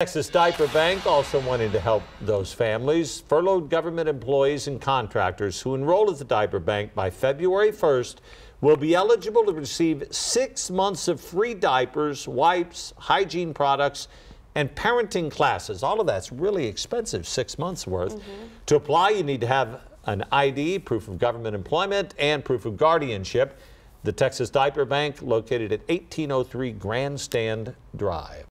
Texas Diaper Bank also wanting to help those families. Furloughed government employees and contractors who enroll at the Diaper Bank by February 1st will be eligible to receive 6 months of free diapers, wipes, hygiene products, and parenting classes. All of that's really expensive, 6 months worth. To apply, you need to have an ID, proof of government employment, and proof of guardianship. The Texas Diaper Bank, located at 1803 Grandstand Drive.